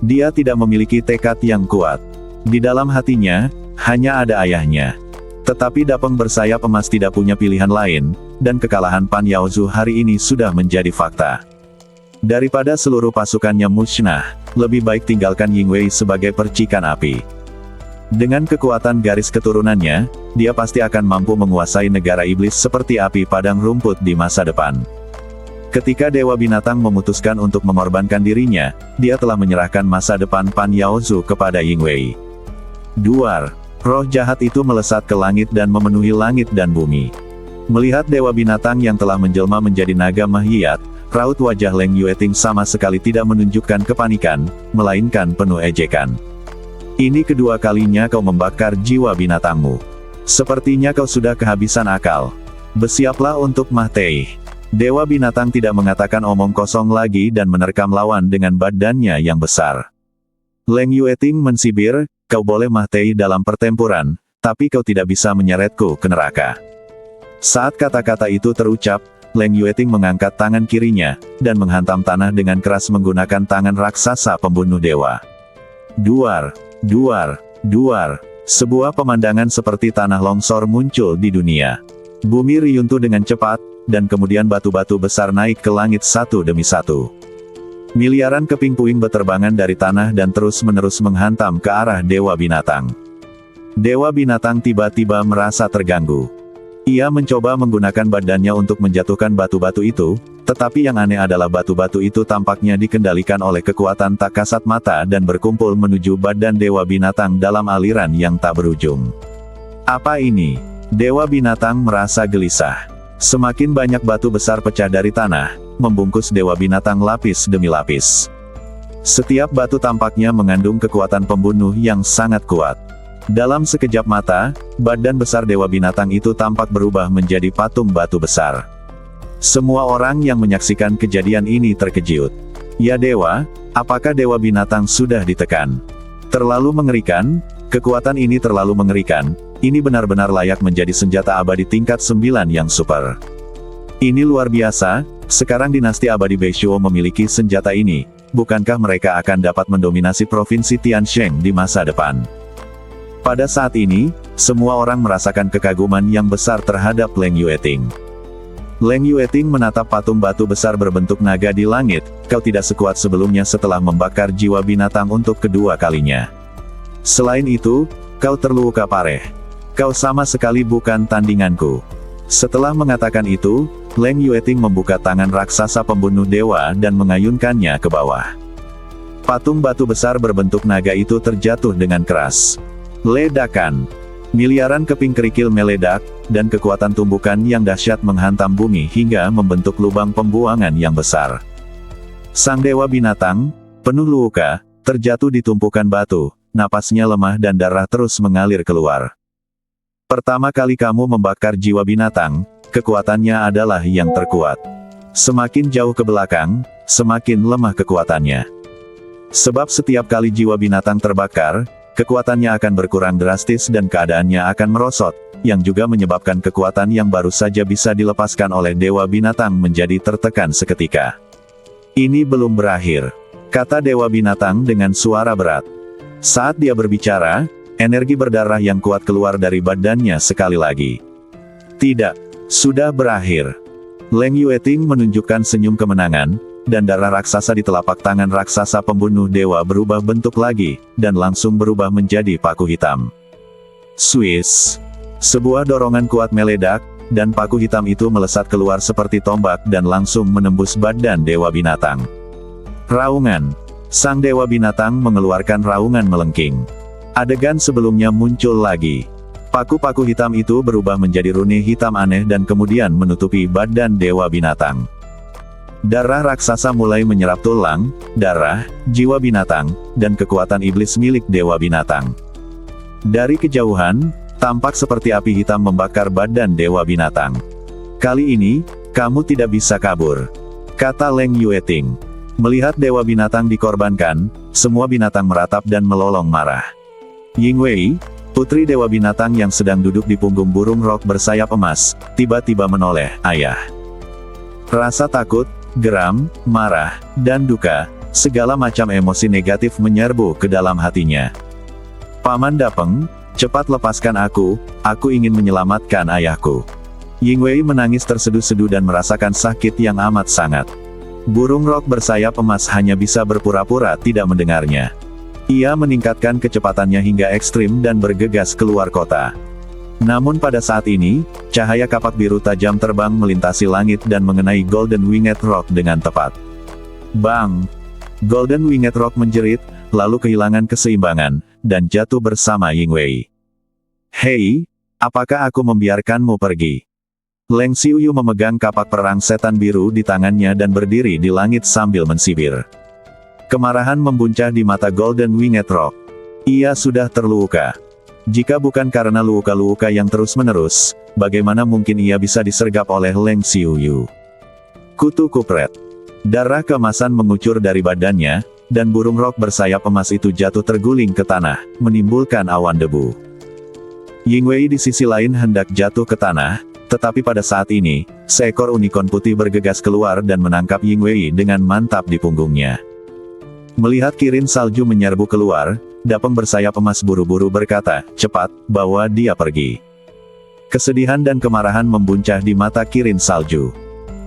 Dia tidak memiliki tekad yang kuat. Di dalam hatinya, hanya ada ayahnya. Tetapi Dapeng bersayap emas tidak punya pilihan lain, dan kekalahan Pan Yaozu hari ini sudah menjadi fakta. Daripada seluruh pasukannya musnah, lebih baik tinggalkan Yingwei sebagai percikan api. Dengan kekuatan garis keturunannya, dia pasti akan mampu menguasai negara iblis seperti api padang rumput di masa depan. Ketika Dewa Binatang memutuskan untuk mengorbankan dirinya, dia telah menyerahkan masa depan Pan Yaozu kepada Yingwei. Duar, roh jahat itu melesat ke langit dan memenuhi langit dan bumi. Melihat Dewa Binatang yang telah menjelma menjadi naga mahiat, raut wajah Leng Yueting sama sekali tidak menunjukkan kepanikan, melainkan penuh ejekan. Ini kedua kalinya kau membakar jiwa binatangmu. Sepertinya kau sudah kehabisan akal. Bersiaplah untuk mati. Dewa Binatang tidak mengatakan omong kosong lagi dan menerkam lawan dengan badannya yang besar. Leng Yueting mensibir, kau boleh mati dalam pertempuran, tapi kau tidak bisa menyeretku ke neraka. Saat kata-kata itu terucap, Leng Yueting mengangkat tangan kirinya, dan menghantam tanah dengan keras menggunakan tangan raksasa pembunuh dewa. Duar, duar, duar. Sebuah pemandangan seperti tanah longsor muncul di dunia. Bumi riyuntuh dengan cepat, dan kemudian batu-batu besar naik ke langit satu demi satu. Miliaran keping puing berterbangan dari tanah dan terus-menerus menghantam ke arah Dewa Binatang. Dewa Binatang tiba-tiba merasa terganggu. Ia mencoba menggunakan badannya untuk menjatuhkan batu-batu itu, tetapi yang aneh adalah batu-batu itu tampaknya dikendalikan oleh kekuatan tak kasat mata dan berkumpul menuju badan Dewa Binatang dalam aliran yang tak berujung. Apa ini? Dewa Binatang merasa gelisah. Semakin banyak batu besar pecah dari tanah, membungkus Dewa Binatang lapis demi lapis. Setiap batu tampaknya mengandung kekuatan pembunuh yang sangat kuat. Dalam sekejap mata, badan besar Dewa Binatang itu tampak berubah menjadi patung batu besar. Semua orang yang menyaksikan kejadian ini terkejut. Ya Dewa, apakah Dewa Binatang sudah ditekan? Terlalu mengerikan, kekuatan ini terlalu mengerikan, ini benar-benar layak menjadi senjata abadi tingkat 9 yang super. Ini luar biasa, sekarang dinasti abadi Beishuo memiliki senjata ini, bukankah mereka akan dapat mendominasi provinsi Tiansheng di masa depan? Pada saat ini, semua orang merasakan kekaguman yang besar terhadap Leng Yueting. Leng Yueting menatap patung batu besar berbentuk naga di langit, kau tidak sekuat sebelumnya setelah membakar jiwa binatang untuk kedua kalinya. Selain itu, kau terluka parah. Kau sama sekali bukan tandinganku. Setelah mengatakan itu, Leng Yueting membuka tangan raksasa pembunuh dewa dan mengayunkannya ke bawah. Patung batu besar berbentuk naga itu terjatuh dengan keras. Ledakan. Miliaran keping kerikil meledak, dan kekuatan tumbukan yang dahsyat menghantam bumi hingga membentuk lubang pembuangan yang besar. Sang Dewa Binatang, penuh luka, terjatuh di tumpukan batu, napasnya lemah dan darah terus mengalir keluar. Pertama kali kamu membakar jiwa binatang, kekuatannya adalah yang terkuat. Semakin jauh ke belakang, semakin lemah kekuatannya. Sebab setiap kali jiwa binatang terbakar, kekuatannya akan berkurang drastis dan keadaannya akan merosot, yang juga menyebabkan kekuatan yang baru saja bisa dilepaskan oleh Dewa Binatang menjadi tertekan seketika. Ini belum berakhir, kata Dewa Binatang dengan suara berat. Saat dia berbicara, energi berdarah yang kuat keluar dari badannya sekali lagi. Tidak, sudah berakhir. Leng Yueting menunjukkan senyum kemenangan, dan darah raksasa di telapak tangan raksasa pembunuh dewa berubah bentuk lagi, dan langsung berubah menjadi paku hitam. Swiss. Sebuah dorongan kuat meledak, dan paku hitam itu melesat keluar seperti tombak dan langsung menembus badan Dewa Binatang. Raungan. Sang Dewa Binatang mengeluarkan raungan melengking. Adegan sebelumnya muncul lagi. Paku-paku hitam itu berubah menjadi rune hitam aneh dan kemudian menutupi badan Dewa Binatang. Darah raksasa mulai menyerap tulang, darah, jiwa binatang, dan kekuatan iblis milik Dewa Binatang. Dari kejauhan, tampak seperti api hitam membakar badan Dewa Binatang. Kali ini, kamu tidak bisa kabur, kata Leng Yueting. Melihat Dewa Binatang dikorbankan, semua binatang meratap dan melolong marah. Yingwei, putri Dewa Binatang yang sedang duduk di punggung burung rok bersayap emas, tiba-tiba menoleh, ayah. Rasa takut, geram, marah, dan duka, segala macam emosi negatif menyerbu ke dalam hatinya. Paman Dapeng, cepat lepaskan aku ingin menyelamatkan ayahku. Yingwei menangis terseduh-seduh dan merasakan sakit yang amat sangat. Burung rok bersayap emas hanya bisa berpura-pura tidak mendengarnya. Ia meningkatkan kecepatannya hingga ekstrim dan bergegas keluar kota. Namun pada saat ini, cahaya kapak biru tajam terbang melintasi langit dan mengenai Golden Winged Rock dengan tepat. Bang! Golden Winged Rock menjerit, lalu kehilangan keseimbangan, dan jatuh bersama Yingwei. Hei, apakah aku membiarkanmu pergi? Leng Xiuyu memegang kapak perang setan biru di tangannya dan berdiri di langit sambil mensibir. Kemarahan membuncah di mata Golden Winged Rock. Ia sudah terluka. Jika bukan karena luka-luka yang terus-menerus, bagaimana mungkin ia bisa disergap oleh Leng Xiuyu? Kutu kupret. Darah keemasan mengucur dari badannya, dan burung rok bersayap emas itu jatuh terguling ke tanah, menimbulkan awan debu. Yingwei di sisi lain hendak jatuh ke tanah, tetapi pada saat ini, seekor unicorn putih bergegas keluar dan menangkap Yingwei dengan mantap di punggungnya. Melihat kirin salju menyerbu keluar, Dapeng bersayap emas buru-buru berkata, "Cepat, bawa dia pergi." Kesedihan dan kemarahan membuncah di mata kirin salju.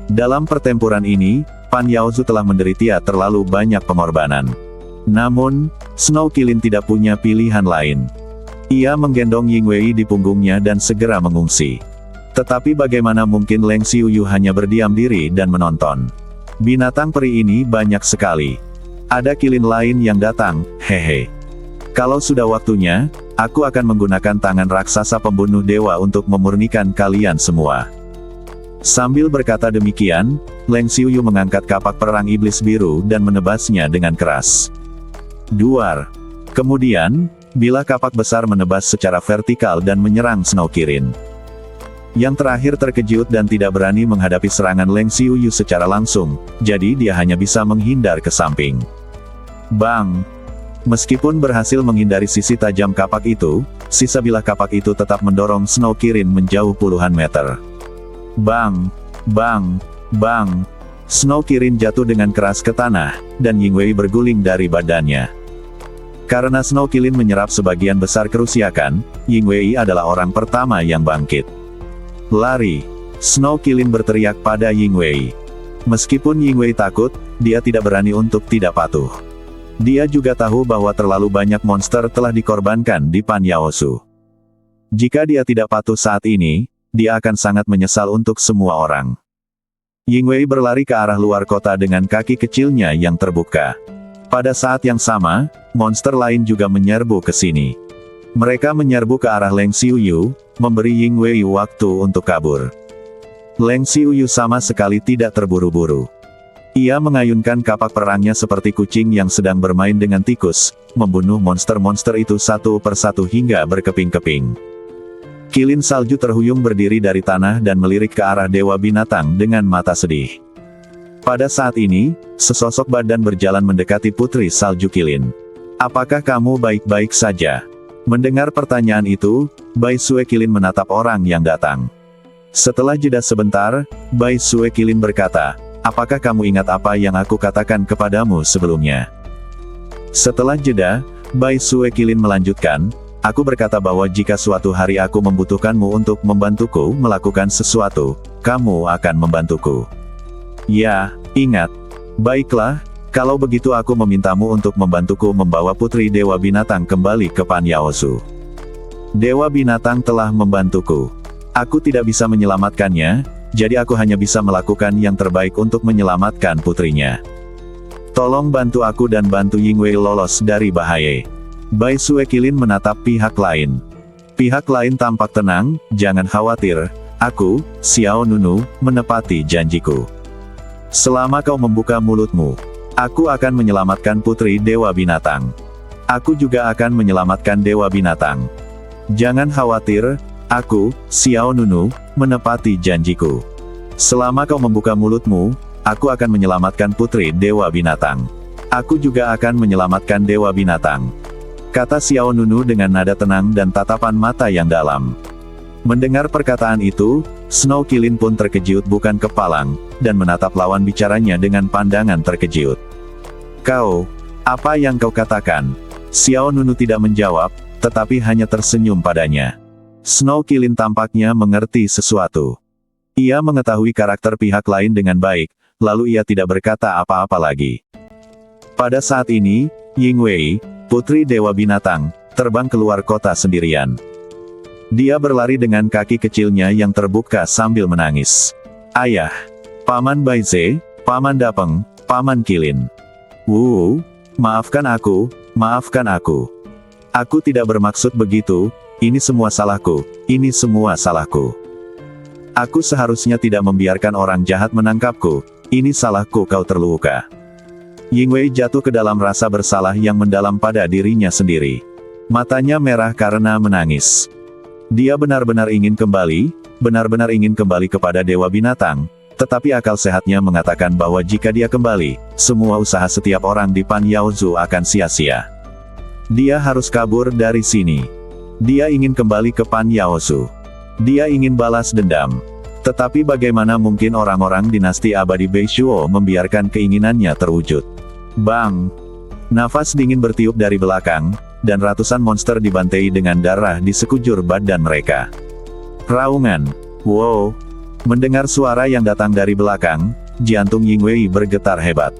Dalam pertempuran ini, Pan Yaozu telah menderita terlalu banyak pengorbanan. Namun, Snow Kilin tidak punya pilihan lain. Ia menggendong Yingwei di punggungnya dan segera mengungsi. Tetapi bagaimana mungkin Leng Xiuyu hanya berdiam diri dan menonton? Binatang peri ini banyak sekali. Ada kilin lain yang datang, hehe. Kalau sudah waktunya, aku akan menggunakan tangan raksasa pembunuh dewa untuk memurnikan kalian semua. Sambil berkata demikian, Leng Xiuyu mengangkat kapak perang iblis biru dan menebasnya dengan keras. Duar. Kemudian, bilah kapak besar menebas secara vertikal dan menyerang Snow Kirin. Yang terakhir terkejut dan tidak berani menghadapi serangan Leng Xiuyu secara langsung, jadi dia hanya bisa menghindar ke samping. Bang! Meskipun berhasil menghindari sisi tajam kapak itu, sisa bilah kapak itu tetap mendorong Snow Kirin menjauh puluhan meter. Bang! Bang! Bang! Snow Kirin jatuh dengan keras ke tanah, dan Yingwei berguling dari badannya. Karena Snow Kirin menyerap sebagian besar kerusakan, Yingwei adalah orang pertama yang bangkit. Lari! Snow Kilin berteriak pada Yingwei. Meskipun Yingwei takut, dia tidak berani untuk tidak patuh. Dia juga tahu bahwa terlalu banyak monster telah dikorbankan di Pan Yaozu. Jika dia tidak patuh saat ini, dia akan sangat menyesal untuk semua orang. Yingwei berlari ke arah luar kota dengan kaki kecilnya yang terbuka. Pada saat yang sama, monster lain juga menyerbu ke sini. Mereka menyerbu ke arah Leng Xiuyu, memberi Yingwei waktu untuk kabur. Leng Xiuyu sama sekali tidak terburu-buru. Ia mengayunkan kapak perangnya seperti kucing yang sedang bermain dengan tikus, membunuh monster-monster itu satu persatu hingga berkeping-keping. Kilin salju terhuyung berdiri dari tanah dan melirik ke arah Dewa Binatang dengan mata sedih. Pada saat ini, sesosok badan berjalan mendekati Putri Salju Kilin. "Apakah kamu baik-baik saja?" Mendengar pertanyaan itu, Bai Sue Kilin menatap orang yang datang. Setelah jeda sebentar, Bai Sue Kilin berkata, "Apakah kamu ingat apa yang aku katakan kepadamu sebelumnya?" Setelah jeda, Bai Sue Kilin melanjutkan, "Aku berkata bahwa jika suatu hari aku membutuhkanmu untuk membantuku melakukan sesuatu, kamu akan membantuku." "Ya, ingat. Baiklah. Kalau begitu aku memintamu untuk membantuku membawa Putri Dewa Binatang kembali ke Pan Yaozu." "Dewa Binatang telah membantuku. Aku tidak bisa menyelamatkannya, jadi aku hanya bisa melakukan yang terbaik untuk menyelamatkan putrinya. Tolong bantu aku dan bantu Yingwei lolos dari bahaya." Bai Sue Kilin menatap pihak lain. Pihak lain tampak tenang, "Jangan khawatir, aku, Xiao Nunu, menepati janjiku. Selama kau membuka mulutmu, aku akan menyelamatkan Putri Dewa Binatang. Aku juga akan menyelamatkan Dewa Binatang. Jangan khawatir, aku, Xiao Nunu, menepati janjiku. Selama kau membuka mulutmu, aku akan menyelamatkan Putri Dewa Binatang. Aku juga akan menyelamatkan Dewa Binatang," kata Xiao Nunu dengan nada tenang dan tatapan mata yang dalam. Mendengar perkataan itu, Snow Kilin pun terkejut bukan kepalang, dan menatap lawan bicaranya dengan pandangan terkejut. Kau, apa yang kau katakan? Xiao Nunu tidak menjawab, tetapi hanya tersenyum padanya. Snow Kilin tampaknya mengerti sesuatu. Ia mengetahui karakter pihak lain dengan baik, lalu ia tidak berkata apa-apa lagi. Pada saat ini, Ying Wei, putri Dewa Binatang, terbang keluar kota sendirian. Dia berlari dengan kaki kecilnya yang terbuka sambil menangis. Ayah, Paman Baize, Paman Dapeng, Paman Kilin. Maafkan aku, maafkan aku. Aku tidak bermaksud begitu, ini semua salahku, ini semua salahku. Aku seharusnya tidak membiarkan orang jahat menangkapku, ini salahku kau terluka. Ying Wei jatuh ke dalam rasa bersalah yang mendalam pada dirinya sendiri. Matanya merah karena menangis. Dia benar-benar ingin kembali kepada Dewa Binatang, tetapi akal sehatnya mengatakan bahwa jika dia kembali, semua usaha setiap orang di Pan Yaozu akan sia-sia. Dia harus kabur dari sini. Dia ingin kembali ke Pan Yaozu. Dia ingin balas dendam. Tetapi bagaimana mungkin orang-orang dinasti abadi Beishuo membiarkan keinginannya terwujud? Bang! Nafas dingin bertiup dari belakang, dan ratusan monster dibantai dengan darah di sekujur badan mereka. Raungan. Wow! Mendengar suara yang datang dari belakang, jantung Ying Wei bergetar hebat.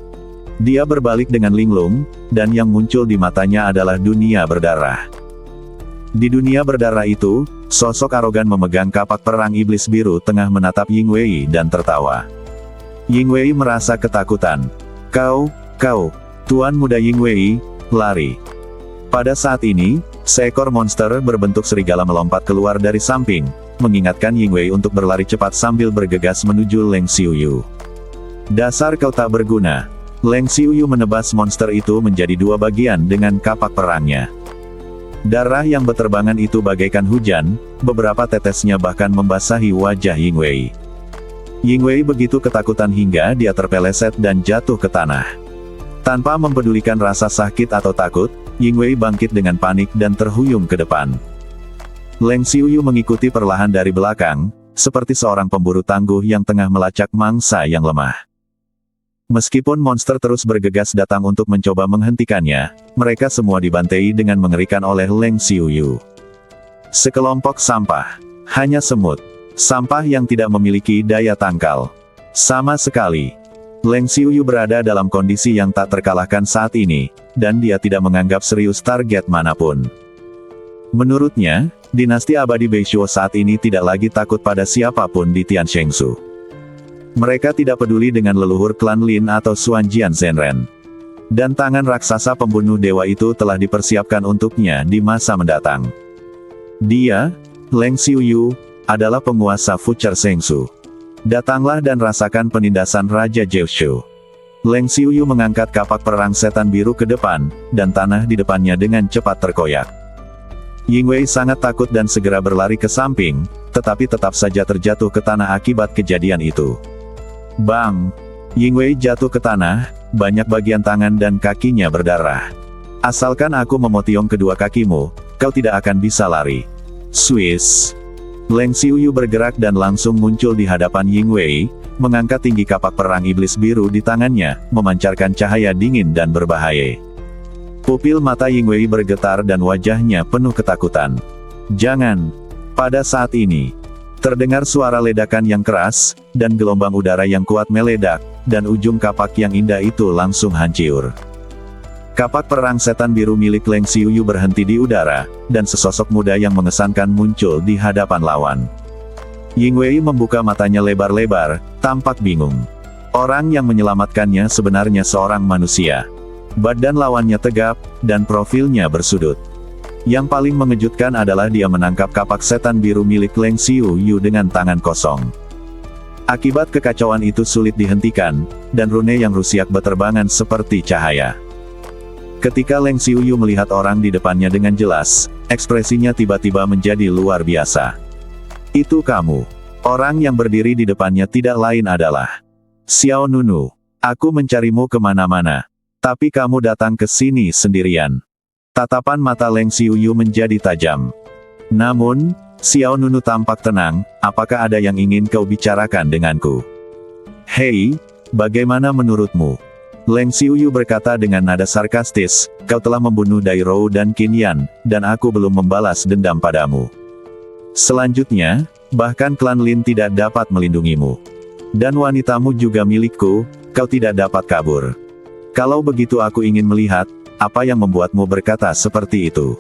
Dia berbalik dengan linglung, dan yang muncul di matanya adalah dunia berdarah. Di dunia berdarah itu, sosok arogan memegang kapak perang iblis biru tengah menatap Ying Wei dan tertawa. Ying Wei merasa ketakutan. Kau, Tuan Muda Ying Wei, lari. Pada saat ini, seekor monster berbentuk serigala melompat keluar dari samping, mengingatkan Ying Wei untuk berlari cepat sambil bergegas menuju Leng Xiuyu. Dasar kau tak berguna. Leng Xiuyu menebas monster itu menjadi dua bagian dengan kapak perangnya. Darah yang berterbangan itu bagaikan hujan, beberapa tetesnya bahkan membasahi wajah Ying Wei. Ying Wei begitu ketakutan hingga dia terpeleset dan jatuh ke tanah. Tanpa mempedulikan rasa sakit atau takut, Ying Wei bangkit dengan panik dan terhuyung ke depan. Leng Xiuyu mengikuti perlahan dari belakang, seperti seorang pemburu tangguh yang tengah melacak mangsa yang lemah. Meskipun monster terus bergegas datang untuk mencoba menghentikannya, mereka semua dibantai dengan mengerikan oleh Leng Xiuyu. Sekelompok sampah. Hanya semut. Sampah yang tidak memiliki daya tangkal. Sama sekali. Leng Xiuyu berada dalam kondisi yang tak terkalahkan saat ini, dan dia tidak menganggap serius target manapun. Menurutnya, dinasti abadi Beishuo saat ini tidak lagi takut pada siapapun di Tianshengsu. Mereka tidak peduli dengan leluhur klan Lin atau Xuanjian Zhenren. Dan tangan raksasa pembunuh dewa itu telah dipersiapkan untuknya di masa mendatang. Dia, Leng Xiuyu, adalah penguasa Future Shengsu. Datanglah dan rasakan penindasan Raja Jiushu. Leng Xiuyu mengangkat kapak perang setan biru ke depan, dan tanah di depannya dengan cepat terkoyak. Ying Wei sangat takut dan segera berlari ke samping, tetapi tetap saja terjatuh ke tanah akibat kejadian itu. Bang! Ying Wei jatuh ke tanah, banyak bagian tangan dan kakinya berdarah. Asalkan aku memotiong kedua kakimu, kau tidak akan bisa lari. Swiss! Leng Xiuyu bergerak dan langsung muncul di hadapan Ying Wei, mengangkat tinggi kapak perang iblis biru di tangannya, memancarkan cahaya dingin dan berbahaya. Pupil mata Ying Wei bergetar dan wajahnya penuh ketakutan. Jangan! Pada saat ini, terdengar suara ledakan yang keras, dan gelombang udara yang kuat meledak, dan ujung kapak yang indah itu langsung hancur. Kapak perang setan biru milik Leng Xiuyu berhenti di udara, dan sesosok muda yang mengesankan muncul di hadapan lawan. Ying Wei membuka matanya lebar-lebar, tampak bingung. Orang yang menyelamatkannya sebenarnya seorang manusia. Badan lawannya tegap, dan profilnya bersudut. Yang paling mengejutkan adalah dia menangkap kapak setan biru milik Leng Xiuyu dengan tangan kosong. Akibat kekacauan itu sulit dihentikan, dan rune yang rusiak berterbangan seperti cahaya. Ketika Leng Xiuyu melihat orang di depannya dengan jelas, ekspresinya tiba-tiba menjadi luar biasa. Itu kamu. Orang yang berdiri di depannya tidak lain adalah Xiao Nunu. Aku mencarimu kemana-mana. Tapi kamu datang ke sini sendirian. Tatapan mata Leng Xiuyu menjadi tajam. Namun, Xiao Nunu tampak tenang, apakah ada yang ingin kau bicarakan denganku? Hei, bagaimana menurutmu? Leng Xiuyu berkata dengan nada sarkastis, kau telah membunuh Dai Rou dan Qin Yan, dan aku belum membalas dendam padamu. Selanjutnya, bahkan klan Lin tidak dapat melindungimu. Dan wanitamu juga milikku, kau tidak dapat kabur. Kalau begitu aku ingin melihat, apa yang membuatmu berkata seperti itu.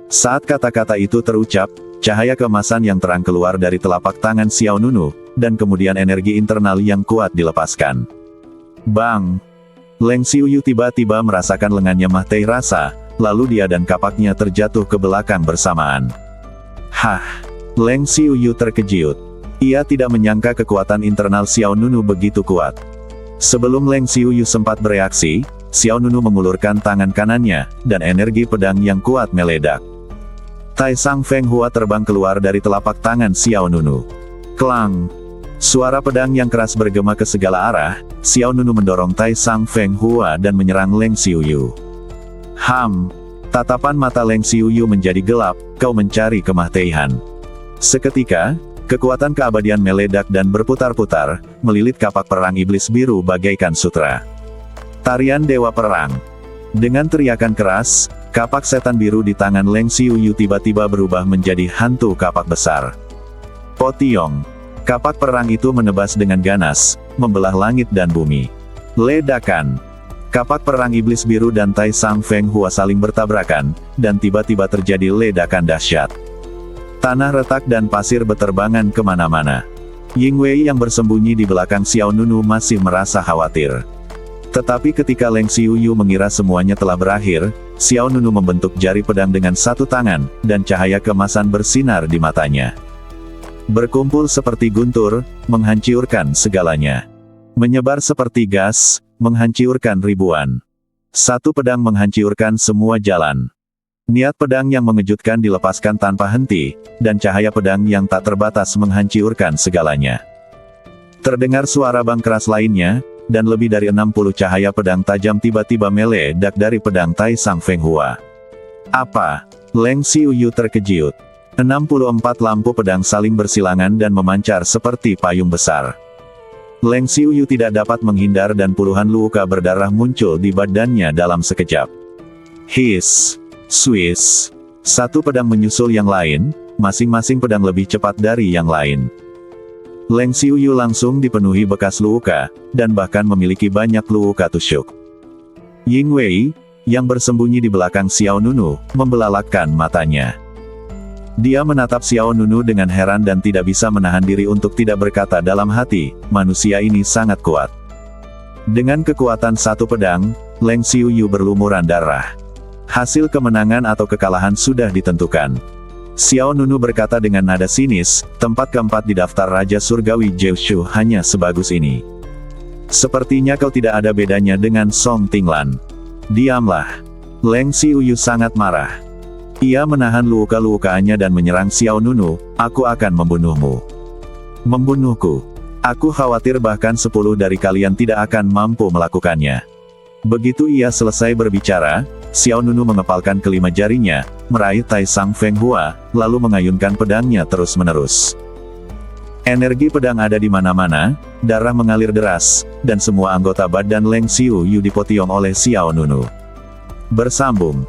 Saat kata-kata itu terucap, cahaya keemasan yang terang keluar dari telapak tangan Xiao Nunu, dan kemudian energi internal yang kuat dilepaskan. Bang! Leng Xiuyu tiba-tiba merasakan lengannya Mahtei rasa, lalu dia dan kapaknya terjatuh ke belakang bersamaan. Hah! Leng Xiuyu terkejut. Ia tidak menyangka kekuatan internal Xiao Nunu begitu kuat. Sebelum Leng Xiuyu sempat bereaksi, Xiao Nunu mengulurkan tangan kanannya, dan energi pedang yang kuat meledak. Tai Sang Feng Hua terbang keluar dari telapak tangan Xiao Nunu. Klang! Suara pedang yang keras bergema ke segala arah, Xiao Nunu mendorong Tai Sang Feng Hua dan menyerang Leng Xiuyu. Ham! Tatapan mata Leng Xiuyu menjadi gelap, kau mencari kemahtian. Seketika, kekuatan keabadian meledak dan berputar-putar, melilit kapak perang iblis biru bagaikan sutra. Tarian Dewa Perang. Dengan teriakan keras, kapak setan biru di tangan Leng Xiuyu tiba-tiba berubah menjadi hantu kapak besar. Potiong. Kapak perang itu menebas dengan ganas, membelah langit dan bumi. Ledakan. Kapak perang iblis biru dan Tai Sang Feng Hua saling bertabrakan, dan tiba-tiba terjadi ledakan dahsyat. Tanah retak dan pasir beterbangan kemana-mana. Ying Wei yang bersembunyi di belakang Xiao Nunu masih merasa khawatir. Tetapi ketika Leng Xiuyu mengira semuanya telah berakhir, Xiao Nunu membentuk jari pedang dengan satu tangan, dan cahaya keemasan bersinar di matanya. Berkumpul seperti guntur, menghancurkan segalanya. Menyebar seperti gas, menghancurkan ribuan. Satu pedang menghancurkan semua jalan. Niat pedang yang mengejutkan dilepaskan tanpa henti, dan cahaya pedang yang tak terbatas menghancurkan segalanya. Terdengar suara bang keras lainnya, dan lebih dari 60 cahaya pedang tajam tiba-tiba meledak dari pedang Tai Sang Feng Hua. Apa? Leng Xiuyu terkejut. 64 lampu pedang saling bersilangan dan memancar seperti payung besar. Leng Xiuyu tidak dapat menghindar dan puluhan luka berdarah muncul di badannya dalam sekejap. Hiss! Swiss! Satu pedang menyusul yang lain, masing-masing pedang lebih cepat dari yang lain. Leng Xiuyu langsung dipenuhi bekas luka, dan bahkan memiliki banyak luka tusuk. Ying Wei, yang bersembunyi di belakang Xiao Nunu, membelalakkan matanya. Dia menatap Xiao Nunu dengan heran dan tidak bisa menahan diri untuk tidak berkata dalam hati, manusia ini sangat kuat. Dengan kekuatan satu pedang, Leng Xiuyu berlumuran darah. Hasil kemenangan atau kekalahan sudah ditentukan. Xiao Nunu berkata dengan nada sinis, tempat keempat di daftar Raja Surgawi Jiushu hanya sebagus ini. Sepertinya kau tidak ada bedanya dengan Song Tinglan. Diamlah. Leng Xiuyu sangat marah. Ia menahan luka-lukanya dan menyerang Xiao Nunu, aku akan membunuhmu. Membunuhku. Aku khawatir bahkan 10 dari kalian tidak akan mampu melakukannya. Begitu ia selesai berbicara, Xiao Nunu mengepalkan kelima jarinya, meraih Tai Sang Feng Hua, lalu mengayunkan pedangnya terus-menerus. Energi pedang ada di mana-mana, darah mengalir deras, dan semua anggota badan Leng Xiuyu dipotiong oleh Xiao Nunu. Bersambung.